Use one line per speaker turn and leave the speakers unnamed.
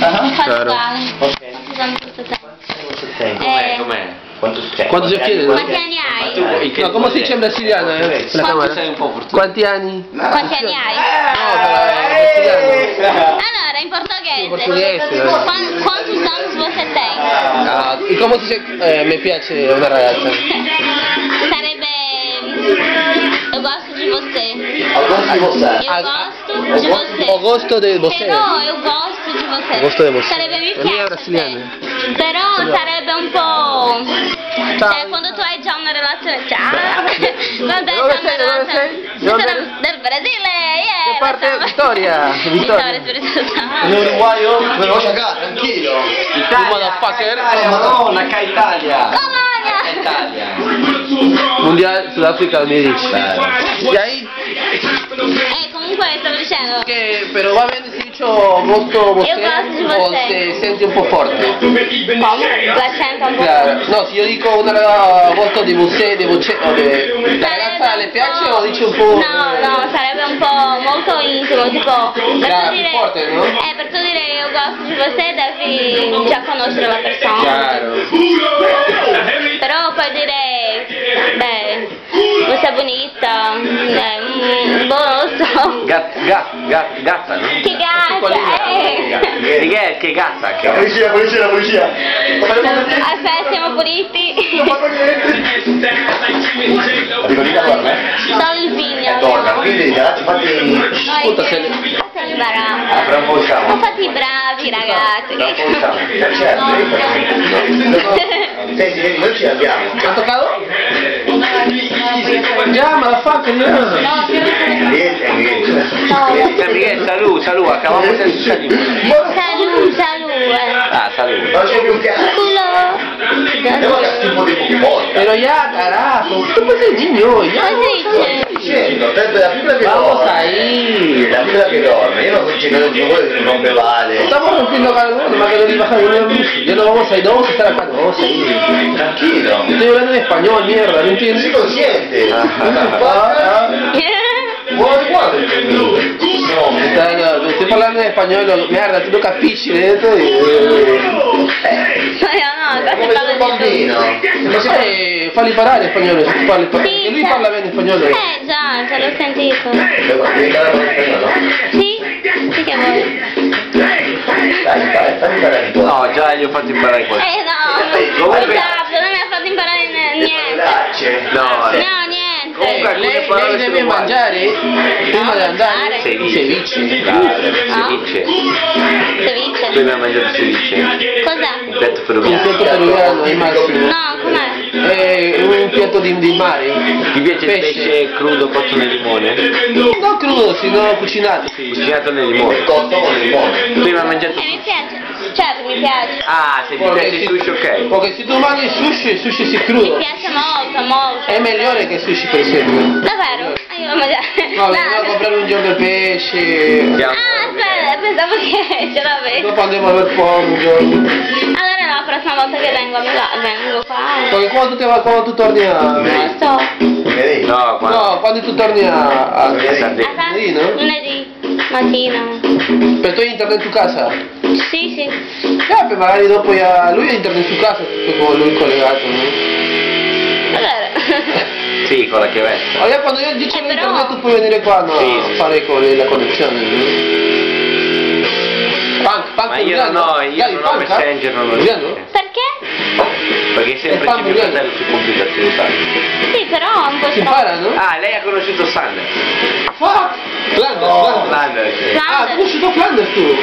uguale.
Ok.
Usano tutto tempo.
Com'è?
Quanto si chiede?
Quanti anni hai?
No, come si dice in brasiliano? La camera?
Sei un po' fortunato.
Quanti anni?
Quanti anni hai?
No, brasiliano.
Allora, in portoghese.
In portoghese.
Quantos anos você tem?
Ah, e come si dice mi piace una ragazza?
Sarebbe... Eu gosto de você.
Ah,
Eu gosto de você.
Ho gosto di você.
Però eu gosto di você.
Gosto di você.
Sarebbe mi
La mia è
piace.
brasiliana.
Però sarebbe un po'...
Ciao.
Cioè, quando tu hai già una relazione... Ciao! Quando hai
Dove
già
sei?
una
Dove
relazione...
sei?
Io
Dove-
sono del Brasile, yeah!
Che parte?
lo so.
Vittoria.
Vittoria, Spirito Santo.
Uruguayo.
Me lo voy a sacar, tranquilo.
You motherfucker.
Madonna, che Italia!
Colônia!
Italia!
Mondiale Sudafrica 2010. E aí?
Comunque stavo dicendo...
Che però va bene se dico gosto você
Io gosto di
o
você.
se senti un po' forte?
Come? L'accento un po'...
Claro. No, se io dico una gosto di você, di voce, o di... La ragazza le piace o dice un po'...
No, sarebbe un po' molto intimo, tipo... Per
Claro,
tu dire,
forte, no?
per tu dire io gosto di você devi già conoscere la persona.
Chiaro.
Però puoi dire... Beh, você è bonita, boh, non lo so.
Gatta, no?
Che gatta,
Di che è? Che gatta?
La policía, la policía.
Aspetta, siamo puliti.
Dico di dorme?
Solo il vigno.
Torna, quindi ragazzi fatti...
Ascolta, se...
Fatti bravi.
Fra un po' usciamo.
Ma fatti bravi ragazzi.
Fra un po' usciamo. Certo, senti, noi ci andiamo.
¿Te ha tocado? Ya, motherfucker, ya.
Miguel, salud, acabamos el desayuno.
Salud.
Ah, salud.
Non c'è più un piano. Devo dare un po' di Pokémon.
Pero ya, carajo. ¿Qué pasa el niño? Ya.
Come si dice?
Dicendo, la fibra che
Vamos
dorme.
ahí.
La fibra che dorme. Io non ci credo più voi che non rompe vale.
Estamos rompiendo calor, nomás que no le baja de luz. Ya no vamos a ir, no vamos a estar acá, no vamos a ir.
Tranquillo.
Estoy hablando en español, mierda, ¿no
Non
entiendes?
si consciente. Vuoi quando il cammino?
Estoy hablando en español, mierda, tu no capisci, esto
No, cosa
Come
parlo
un bambino.
e falli parlare spagnolo, se tu parli
Sì,
perché lui
cioè-
parla bene spagnolo.
Già, ce l'ho sentito.
Devi parlare con spagnolo?
Sì? Sì che vuoi?
Dai, fammi parlare tu.
No, già gli ho fatto imparare qualcosa.
No, esatto, non mi ha fatto imparare niente.
No,
No, niente.
Comunque alcune
Lei
parole
deve
sono uguali.
mangiare prima di andare
Ceviche.
ceviche.
Ceviche.
Ceviche?
Tu mi hai mangiato ceviche?
Cos'è?
Un piatto
Un
peruviano.
piatto peruviano è il massimo.
No, com'è?
È un piatto di mare.
Ti piace il pesce crudo cotto nel limone?
Non crudo, sino cucinato.
Cucinato nel limone.
Cotto con il limone.
Tu mi hai mangiato...
Mi piace. Certo, mi piace.
Ah, se ti piace il sushi, ok.
Perché se tu mangi il sushi si
Mi
crudo.
piace molto.
È migliore che il sushi per esempio.
Davvero? Ah, io lo mangiare.
No, vengo a comprare un giorno il pesce.
Ah, aspetta, pensavo che ce l'avevi.
Dopo andiamo a ver pomo un giorno.
Allora la prossima volta che vengo a Milano, vengo qua.
Perché quando tu torni a...
Non lo so.
Vedi?
No, quando...
No, quando tu torni a
Sardegna.
Lunedì, no?
Lunedì mattina.
Per te internet su casa?
Sì.
Beh, magari dopo lui ha internet su casa, tutto con lui collegato, no?
Allora.
Sì, con la chiavetta.
Allora quando io dico
però-
internet tu puoi venire qua no?
Sì.
A fare con la connessione, no? Punk
Ma io non ho, Messenger, non lo so.
Perché?
Perché sempre
È
c'è mio
fan
fratello sul computer si usa.
Sì, però un po'
Si
troppo.
impara, no?
Ah, lei ha conosciuto Sander.
Fuck! Flanders, Flanders.
Sander, sì.
Ah, tu hai conosciuto Flanders tu?